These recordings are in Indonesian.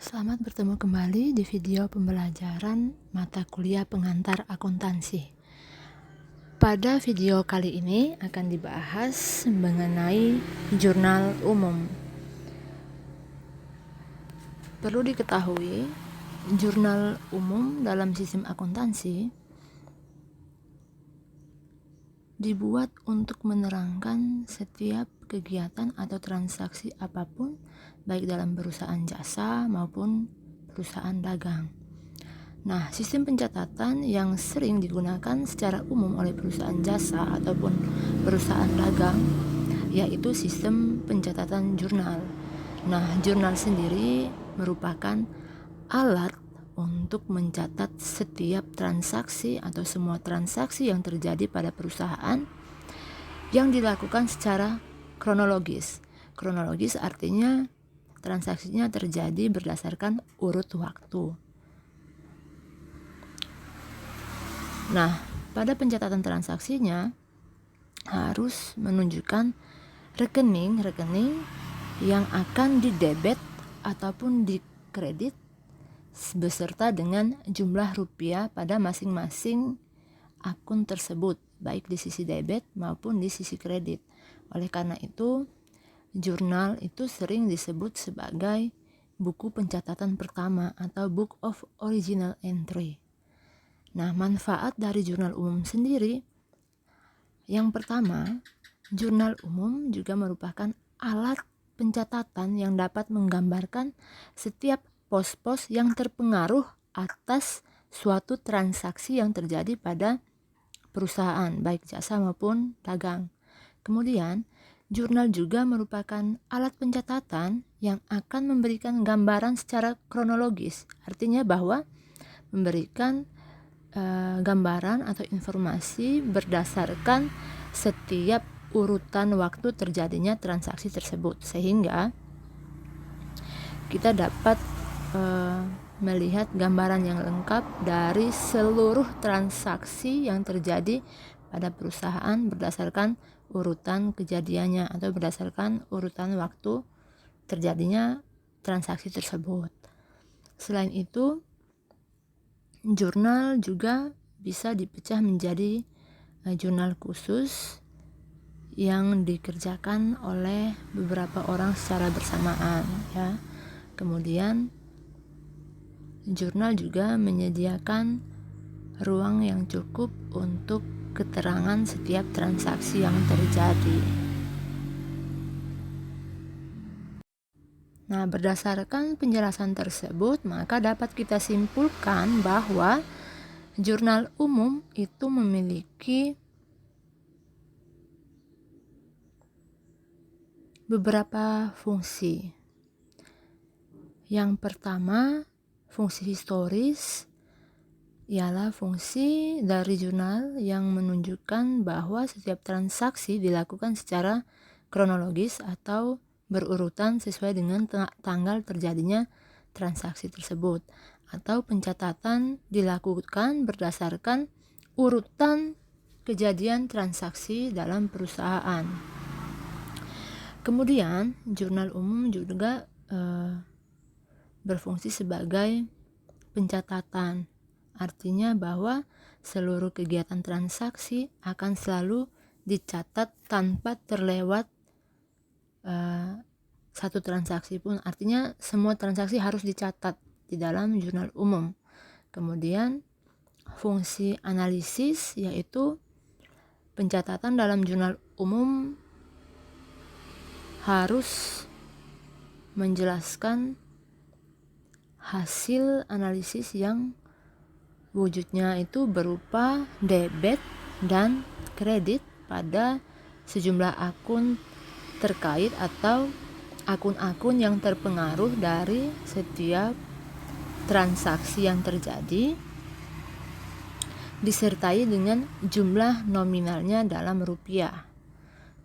Selamat bertemu kembali di video pembelajaran mata kuliah pengantar akuntansi. Pada video kali ini akan dibahas mengenai jurnal umum. Perlu diketahui, jurnal umum dalam sistem akuntansi dibuat untuk menerangkan setiap kegiatan atau transaksi apapun, baik dalam perusahaan jasa maupun perusahaan dagang. Nah, sistem pencatatan yang sering digunakan secara umum oleh perusahaan jasa ataupun perusahaan dagang yaitu sistem pencatatan jurnal. Nah, jurnal sendiri merupakan alat untuk mencatat setiap transaksi atau semua transaksi yang terjadi pada perusahaan yang dilakukan secara kronologis. Kronologis artinya transaksinya terjadi berdasarkan urut waktu. Nah, pada pencatatan transaksinya harus menunjukkan rekening-rekening yang akan didebet ataupun dikredit beserta dengan jumlah rupiah pada masing-masing akun tersebut, baik di sisi debit maupun di sisi kredit. Oleh karena itu, jurnal itu sering disebut sebagai buku pencatatan pertama atau Book of Original Entry. Nah, manfaat dari jurnal umum sendiri, yang pertama, jurnal umum juga merupakan alat pencatatan yang dapat menggambarkan setiap pos-pos yang terpengaruh atas suatu transaksi yang terjadi pada perusahaan, baik jasa maupun dagang. Kemudian, jurnal juga merupakan alat pencatatan yang akan memberikan gambaran secara kronologis, artinya bahwa memberikan gambaran atau informasi berdasarkan setiap urutan waktu terjadinya transaksi tersebut, sehingga kita dapat melihat gambaran yang lengkap dari seluruh transaksi yang terjadi pada perusahaan berdasarkan urutan kejadiannya atau berdasarkan urutan waktu terjadinya transaksi tersebut. Selain itu, jurnal juga bisa dipecah menjadi jurnal khusus yang dikerjakan oleh beberapa orang secara bersamaan, ya. Kemudian jurnal juga menyediakan ruang yang cukup untuk keterangan setiap transaksi yang terjadi. Nah, berdasarkan penjelasan tersebut, maka dapat kita simpulkan bahwa jurnal umum itu memiliki beberapa fungsi. Yang pertama, fungsi historis ialah fungsi dari jurnal yang menunjukkan bahwa setiap transaksi dilakukan secara kronologis atau berurutan sesuai dengan tanggal terjadinya transaksi tersebut, atau pencatatan dilakukan berdasarkan urutan kejadian transaksi dalam perusahaan. Kemudian, jurnal umum juga berfungsi sebagai pencatatan, artinya bahwa seluruh kegiatan transaksi akan selalu dicatat tanpa terlewat satu transaksi pun, artinya semua transaksi harus dicatat di dalam jurnal umum. Kemudian fungsi analisis, yaitu pencatatan dalam jurnal umum harus menjelaskan hasil analisis yang wujudnya itu berupa debit dan kredit pada sejumlah akun terkait atau akun-akun yang terpengaruh dari setiap transaksi yang terjadi, disertai dengan jumlah nominalnya dalam rupiah.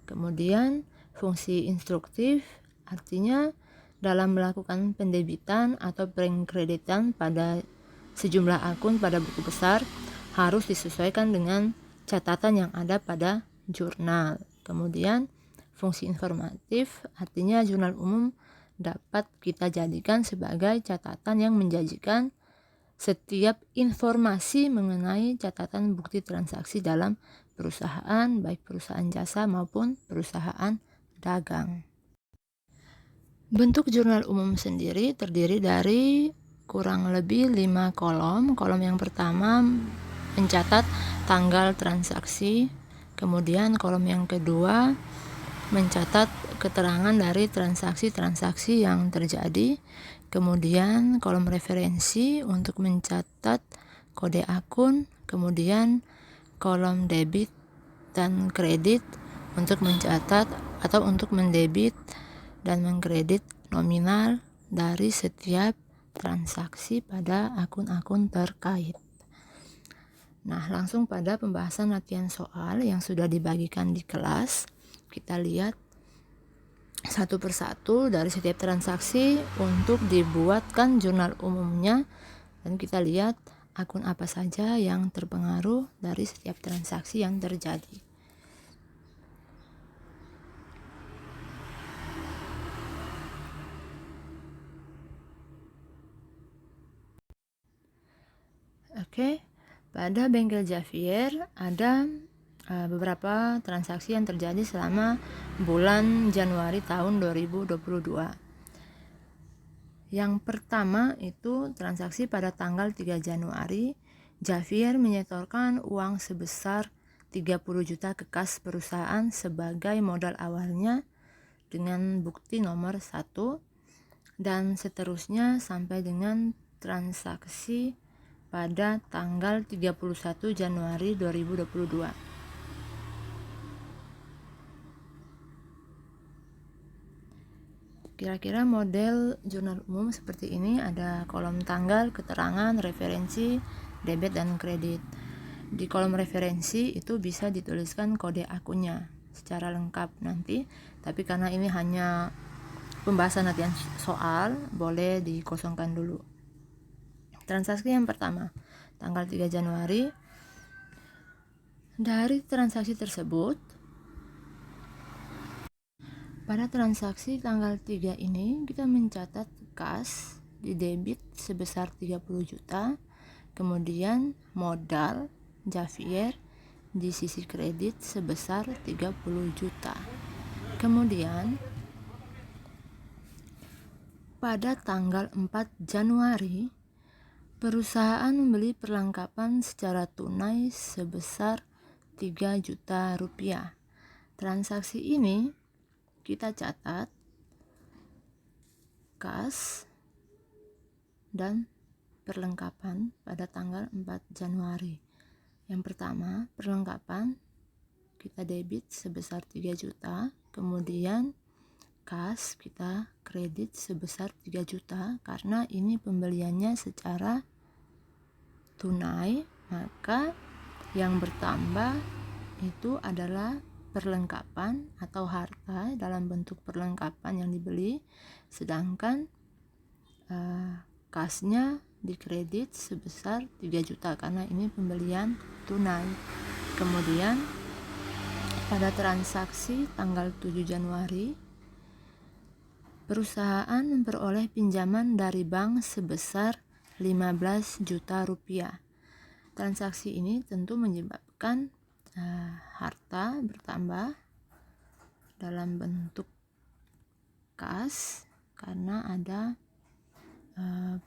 Kemudian fungsi instruktif, artinya dalam melakukan pendebitan atau pengkreditan pada sejumlah akun pada buku besar harus disesuaikan dengan catatan yang ada pada jurnal. Kemudian fungsi informatif, artinya jurnal umum dapat kita jadikan sebagai catatan yang menjanjikan setiap informasi mengenai catatan bukti transaksi dalam perusahaan, baik perusahaan jasa maupun perusahaan dagang. Bentuk jurnal umum sendiri terdiri dari kurang lebih 5 kolom. Kolom yang pertama mencatat tanggal transaksi, kemudian kolom yang kedua mencatat keterangan dari transaksi-transaksi yang terjadi, kemudian kolom referensi untuk mencatat kode akun, kemudian kolom debit dan kredit untuk mencatat atau untuk mendebit dan mengkredit nominal dari setiap transaksi pada akun-akun terkait. Nah, langsung pada pembahasan latihan soal yang sudah dibagikan di kelas. Kita lihat satu persatu dari setiap transaksi untuk dibuatkan jurnal umumnya, dan kita lihat akun apa saja yang terpengaruh dari setiap transaksi yang terjadi. Oke, pada bengkel Javier ada beberapa transaksi yang terjadi selama bulan Januari tahun 2022. Yang pertama itu transaksi pada tanggal 3 Januari, Javier menyetorkan uang sebesar 30 juta ke kas perusahaan sebagai modal awalnya dengan bukti nomor 1, dan seterusnya sampai dengan transaksi pada tanggal 31 Januari 2022. Kira-kira model jurnal umum seperti ini, ada kolom tanggal, keterangan, referensi, debit dan kredit. Di kolom referensi itu bisa dituliskan kode akunnya secara lengkap nanti, tapi karena ini hanya pembahasan latihan soal, boleh dikosongkan dulu. Transaksi yang pertama, tanggal 3 Januari. Dari transaksi tersebut, pada transaksi tanggal 3 ini kita mencatat kas di debit sebesar 30 juta, kemudian modal Javier di sisi kredit sebesar 30 juta. Kemudian pada tanggal 4 Januari perusahaan membeli perlengkapan secara tunai sebesar 3 juta rupiah. Transaksi ini kita catat kas dan perlengkapan pada tanggal 4 Januari. Yang pertama, perlengkapan kita debit sebesar 3 juta, kemudian kas kita kredit sebesar 3 juta karena ini pembeliannya secara tunai, maka yang bertambah itu adalah perlengkapan atau harta dalam bentuk perlengkapan yang dibeli, sedangkan kasnya dikredit sebesar 3 juta karena ini pembelian tunai. Kemudian pada transaksi tanggal 7 Januari perusahaan memperoleh pinjaman dari bank sebesar 15 juta rupiah. Transaksi ini tentu menyebabkan harta bertambah dalam bentuk kas karena ada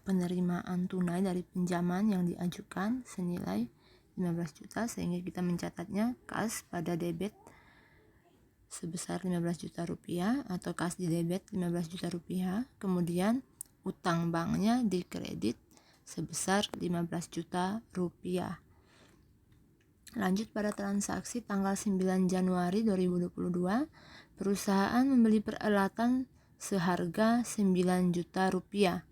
penerimaan tunai dari pinjaman yang diajukan senilai 15 juta, sehingga kita mencatatnya kas pada debit sebesar 15 juta rupiah atau kas di debit 15 juta rupiah, kemudian utang banknya di kredit sebesar 15 juta rupiah. Lanjut pada transaksi tanggal 9 Januari 2022, perusahaan membeli peralatan seharga 9 juta rupiah.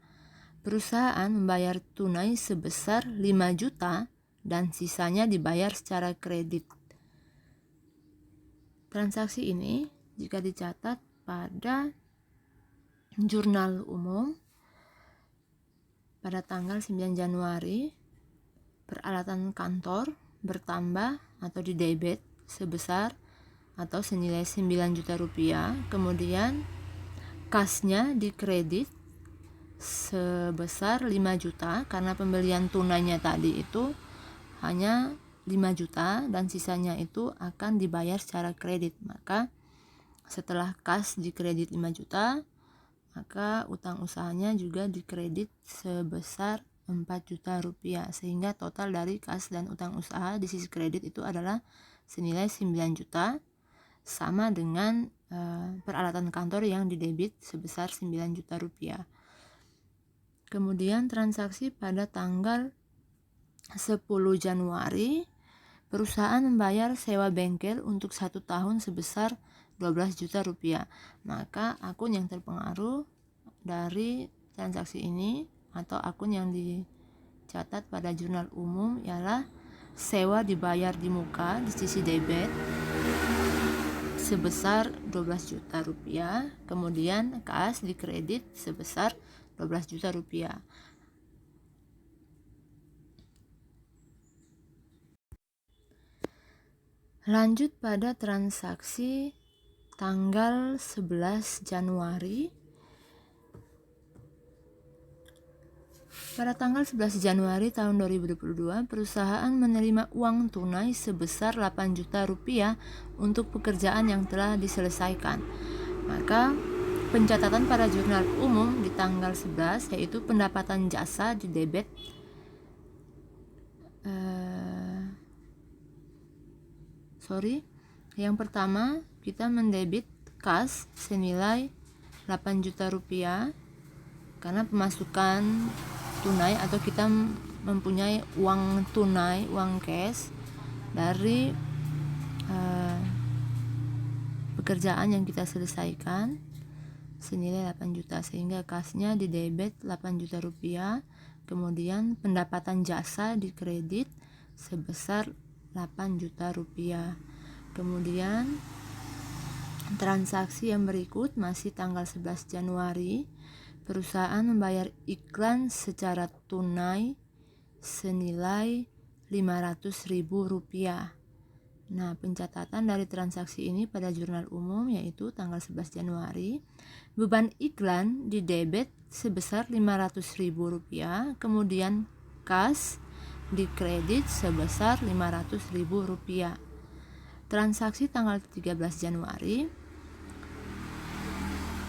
Perusahaan membayar tunai sebesar 5 juta dan sisanya dibayar secara kredit. Transaksi ini jika dicatat pada jurnal umum pada tanggal 9 Januari, peralatan kantor bertambah atau di debit sebesar atau senilai 9 juta rupiah, kemudian kasnya dikredit sebesar 5 juta karena pembelian tunainya tadi itu hanya 5 juta dan sisanya itu akan dibayar secara kredit. Maka setelah kas dikredit 5 juta, maka utang usahanya juga dikredit sebesar 4 juta rupiah, sehingga total dari kas dan utang usaha di sisi kredit itu adalah senilai 9 juta, sama dengan peralatan kantor yang didebit sebesar 9 juta rupiah. Kemudian transaksi pada tanggal 10 Januari, perusahaan membayar sewa bengkel untuk 1 tahun sebesar 12 juta rupiah. Maka akun yang terpengaruh dari transaksi ini atau akun yang dicatat pada jurnal umum ialah sewa dibayar di muka di sisi debit sebesar 12 juta rupiah, kemudian kas dikredit sebesar 12 juta rupiah. Lanjut pada transaksi tanggal 11 Januari. Pada tanggal 11 Januari tahun 2022, perusahaan menerima uang tunai sebesar 8 juta rupiah untuk pekerjaan yang telah diselesaikan. Maka pencatatan pada jurnal umum di tanggal 11 yaitu pendapatan jasa di debit yang pertama kita mendebit kas senilai 8 juta rupiah karena pemasukan tunai atau kita mempunyai uang tunai, uang cash dari pekerjaan yang kita selesaikan senilai 8 juta, sehingga kasnya didebit 8 juta rupiah, kemudian pendapatan jasa dikredit sebesar 8 juta rupiah. Kemudian transaksi yang berikut masih tanggal 11 Januari, perusahaan membayar iklan secara tunai senilai 500.000 rupiah. Nah, pencatatan dari transaksi ini pada jurnal umum yaitu tanggal 11 Januari, beban iklan didebit sebesar 500.000 rupiah, kemudian kas dikredit sebesar 500.000 rupiah. Transaksi tanggal 13 Januari,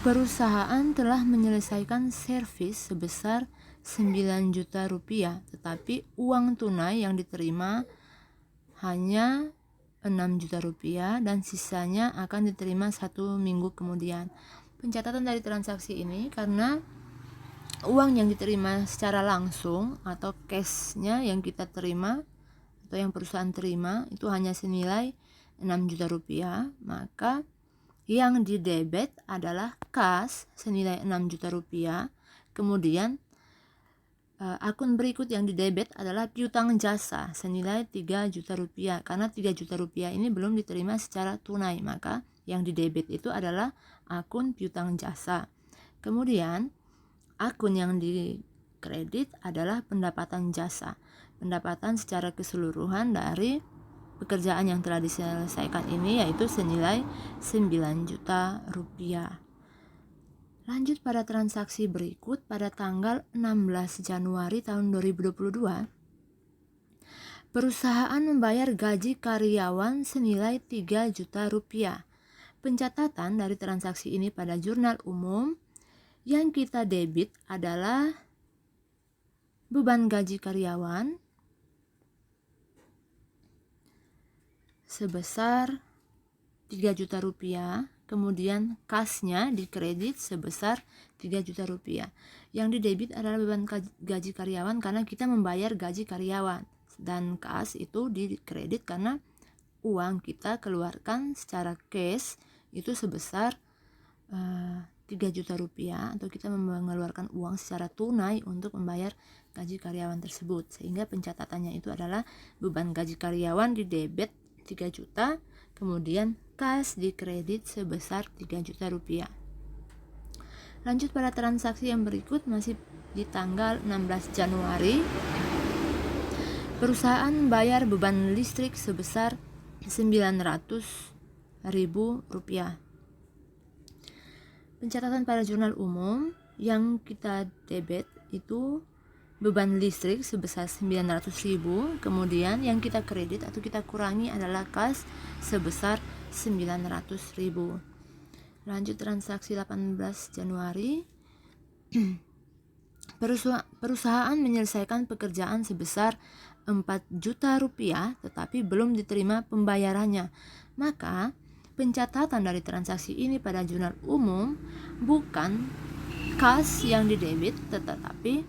perusahaan telah menyelesaikan servis sebesar 9 juta rupiah, tetapi uang tunai yang diterima hanya 6 juta rupiah dan sisanya akan diterima 1 minggu kemudian. Pencatatan dari transaksi ini karena uang yang diterima secara langsung atau cashnya yang kita terima atau yang perusahaan terima itu hanya senilai 6 juta rupiah, maka yang didebit adalah kas senilai 6 juta rupiah, kemudian akun berikut yang didebit adalah piutang jasa senilai 3 juta rupiah. Karena 3 juta rupiah ini belum diterima secara tunai, maka yang didebit itu adalah akun piutang jasa. Kemudian akun yang dikredit adalah pendapatan jasa, pendapatan secara keseluruhan dari pekerjaan yang telah diselesaikan ini yaitu senilai 9 juta rupiah. Lanjut pada transaksi berikut pada tanggal 16 Januari tahun 2022. Perusahaan membayar gaji karyawan senilai 3 juta rupiah. Pencatatan dari transaksi ini pada jurnal umum, yang kita debit adalah beban gaji karyawan sebesar 3 juta rupiah. Kemudian kasnya dikredit sebesar 3 juta rupiah. Yang didebit adalah beban gaji karyawan karena kita membayar gaji karyawan. Dan kas itu dikredit karena uang kita keluarkan secara cash itu sebesar 3 juta rupiah, atau kita mengeluarkan uang secara tunai untuk membayar gaji karyawan tersebut. Sehingga pencatatannya itu adalah beban gaji karyawan didebit 3 juta, kemudian kas dikredit sebesar 3 juta rupiah. Lanjut pada transaksi yang berikut masih di tanggal 16 Januari. Perusahaan membayar beban listrik sebesar 900.000 rupiah. Pencatatan pada jurnal umum yang kita debit itu beban listrik sebesar 900.000, kemudian yang kita kredit atau kita kurangi adalah kas sebesar 900.000. Lanjut transaksi 18 Januari. Perusahaan menyelesaikan pekerjaan sebesar 4 juta rupiah tetapi belum diterima pembayarannya. Maka pencatatan dari transaksi ini pada jurnal umum bukan kas yang didebit tetapi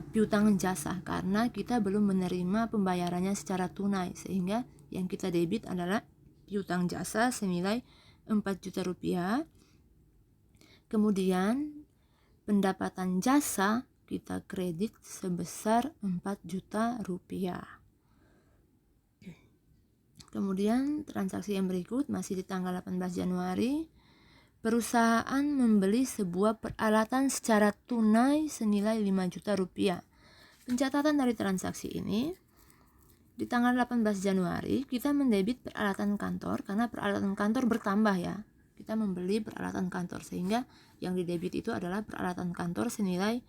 piutang jasa, karena kita belum menerima pembayarannya secara tunai, sehingga yang kita debit adalah piutang jasa senilai 4 juta rupiah. Kemudian pendapatan jasa kita kredit sebesar 4 juta rupiah. Kemudian transaksi yang berikut masih di tanggal 18 Januari. Perusahaan membeli sebuah peralatan secara tunai senilai 5 juta rupiah. Pencatatan dari transaksi ini, di tanggal 18 Januari kita mendebit peralatan kantor karena peralatan kantor bertambah ya. Kita membeli peralatan kantor sehingga yang didebit itu adalah peralatan kantor senilai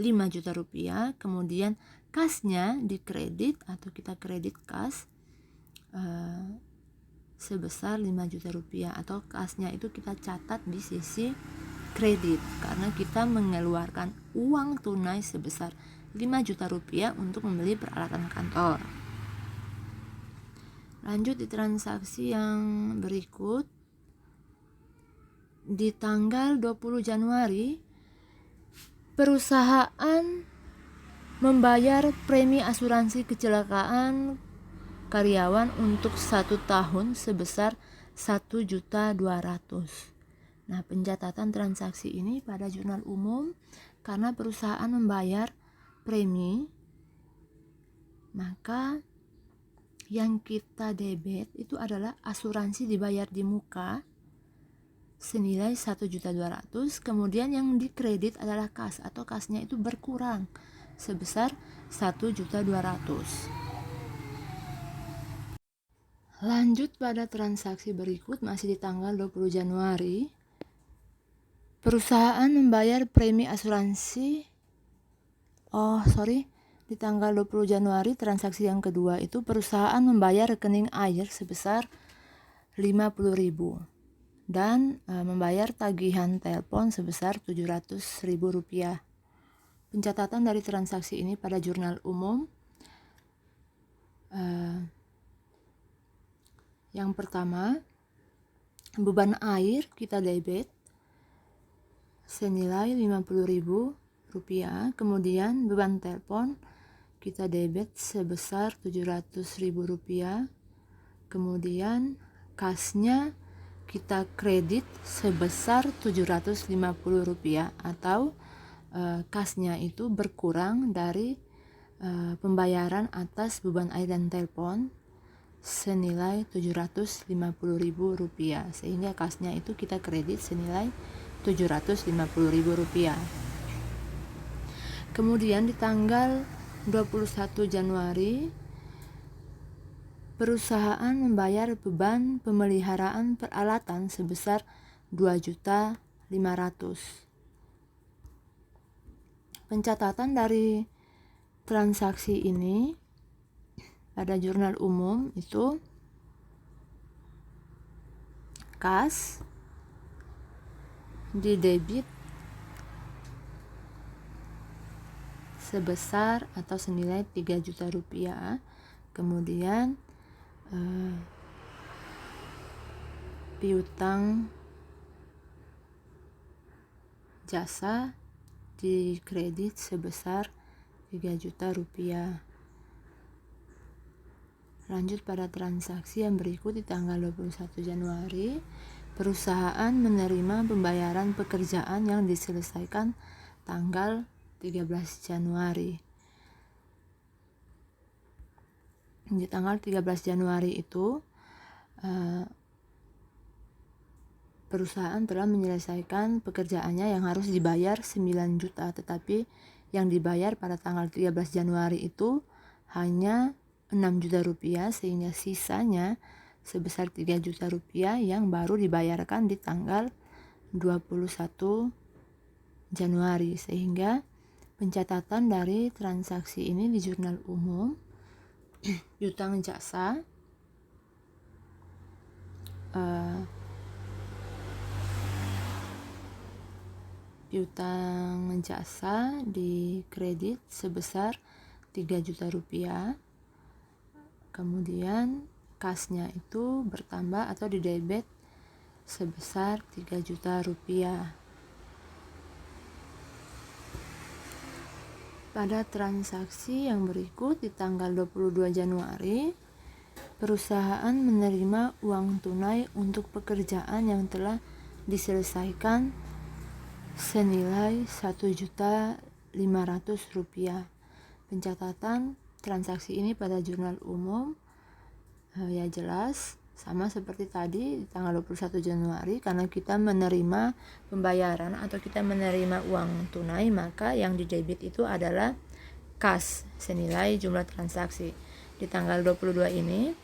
5 juta rupiah. Kemudian kasnya dikredit atau kita kredit kas sebesar 5 juta rupiah, atau kasnya itu kita catat di sisi kredit karena kita mengeluarkan uang tunai sebesar 5 juta rupiah untuk membeli peralatan kantor. Lanjut di transaksi yang berikut. Di tanggal 20 Januari perusahaan membayar premi asuransi kecelakaan karyawan untuk 1 tahun sebesar 1.200.000. Nah, pencatatan transaksi ini pada jurnal umum karena perusahaan membayar premi, maka yang kita debit itu adalah asuransi dibayar di muka senilai 1.200.000, kemudian yang dikredit adalah kas atau kasnya itu berkurang sebesar 1.200.000. Lanjut pada transaksi berikut masih di tanggal 20 Januari. Perusahaan membayar premi asuransi. Di tanggal 20 Januari transaksi yang kedua itu perusahaan membayar rekening air sebesar 50.000 dan membayar tagihan telepon sebesar 700.000 rupiah. Pencatatan dari transaksi ini pada jurnal umum. Yang pertama, beban air kita debit senilai 50.000 rupiah, kemudian beban telepon kita debit sebesar 700.000 rupiah, kemudian kasnya kita kredit sebesar 750 rupiah, atau kasnya itu berkurang dari pembayaran atas beban air dan telepon senilai 750.000 rupiah, sehingga kasnya itu kita kredit senilai 750.000 rupiah. Kemudian di tanggal 21 Januari perusahaan membayar beban pemeliharaan peralatan sebesar 2.500.000. Pencatatan dari transaksi ini pada jurnal umum itu kas didebit sebesar atau senilai 3 juta rupiah, kemudian piutang jasa dikredit sebesar 3 juta rupiah. Lanjut pada transaksi yang berikut di tanggal 21 Januari, perusahaan menerima pembayaran pekerjaan yang diselesaikan tanggal 13 Januari. Di tanggal 13 Januari itu perusahaan telah menyelesaikan pekerjaannya yang harus dibayar 9 juta, tetapi yang dibayar pada tanggal 13 Januari itu hanya 6 juta rupiah, sehingga sisanya sebesar 3 juta rupiah yang baru dibayarkan di tanggal 21 Januari, sehingga pencatatan dari transaksi ini di jurnal umum piutang jasa piutang jasa di kredit sebesar 3 juta rupiah, kemudian kasnya itu bertambah atau di debit sebesar 3 juta rupiah. Pada transaksi yang berikut di tanggal 22 Januari, perusahaan menerima uang tunai untuk pekerjaan yang telah diselesaikan senilai 1.500.000 rupiah. Pencatatan transaksi ini pada jurnal umum ya jelas sama seperti tadi di tanggal 21 Januari, karena kita menerima pembayaran atau kita menerima uang tunai, maka yang didebit itu adalah kas senilai jumlah transaksi. Di tanggal 22 ini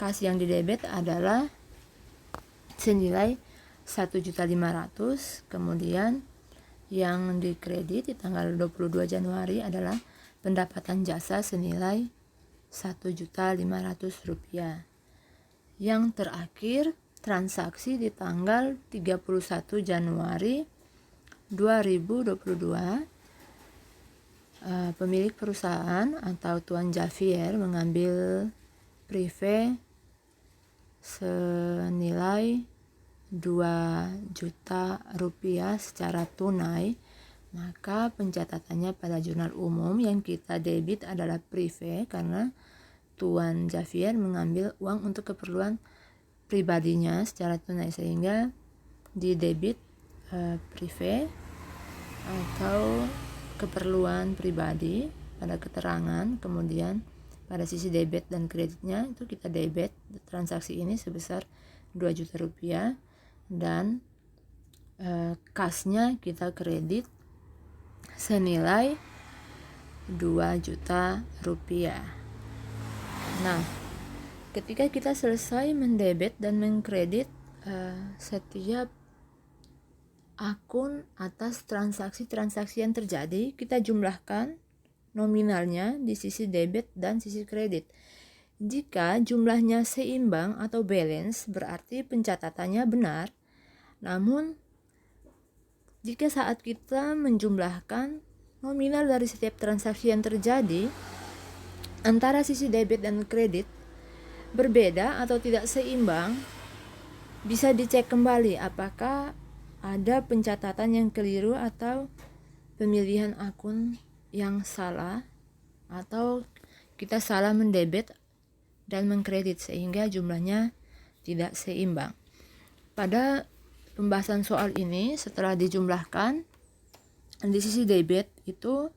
kas yang didebit adalah senilai 1.500.000, kemudian yang dikredit di tanggal 22 Januari adalah pendapatan jasa senilai 1.500.000 rupiah. Yang terakhir, transaksi di tanggal 31 Januari 2022, pemilik perusahaan atau Tuan Javier mengambil prive senilai 2 juta rupiah secara tunai, maka pencatatannya pada jurnal umum yang kita debit adalah prive karena Tuan Javier mengambil uang untuk keperluan pribadinya secara tunai, sehingga di debit prive atau keperluan pribadi pada keterangan, kemudian pada sisi debit dan kreditnya itu kita debit transaksi ini sebesar 2 juta rupiah dan kasnya kita kredit senilai 2 juta rupiah. Nah, ketika kita selesai mendebit dan mengkredit setiap akun atas transaksi-transaksi yang terjadi, kita jumlahkan nominalnya di sisi debit dan sisi kredit. Jika jumlahnya seimbang atau balance, berarti pencatatannya benar. Namun, jika saat kita menjumlahkan nominal dari setiap transaksi yang terjadi antara sisi debit dan kredit berbeda atau tidak seimbang, bisa dicek kembali apakah ada pencatatan yang keliru atau pemilihan akun yang salah, atau kita salah mendebit dan mengkredit sehingga jumlahnya tidak seimbang. Pada pembahasan soal ini, setelah dijumlahkan di sisi debit itu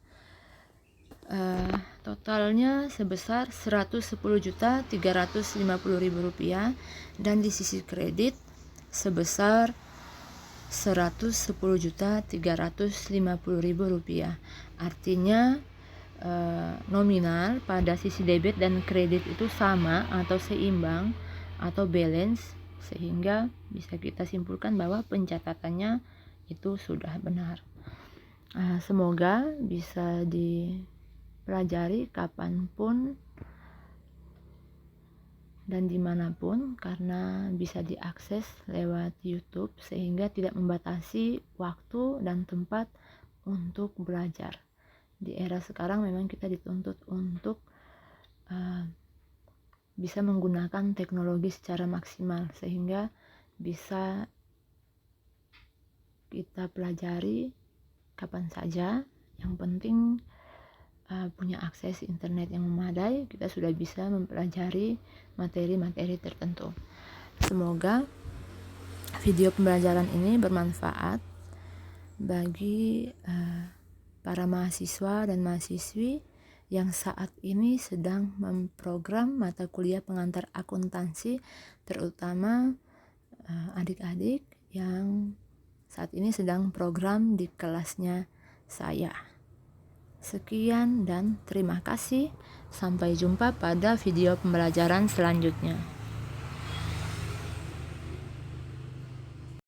totalnya sebesar 110.350.000 rupiah dan di sisi kredit sebesar 110.350.000 rupiah. Artinya nominal pada sisi debit dan kredit itu sama atau seimbang atau balance, sehingga bisa kita simpulkan bahwa pencatatannya itu sudah benar. Semoga bisa dipelajari kapanpun dan dimanapun, karena bisa diakses lewat YouTube sehingga tidak membatasi waktu dan tempat untuk belajar. Di era sekarang memang kita dituntut untuk bisa menggunakan teknologi secara maksimal sehingga bisa kita pelajari kapan saja. Yang penting punya akses internet yang memadai, kita sudah bisa mempelajari materi-materi tertentu. Semoga video pembelajaran ini bermanfaat bagi para mahasiswa dan mahasiswi yang saat ini sedang memprogram mata kuliah pengantar akuntansi, terutama adik-adik yang saat ini sedang program di kelasnya saya. Sekian dan terima kasih. Sampai jumpa pada video pembelajaran selanjutnya.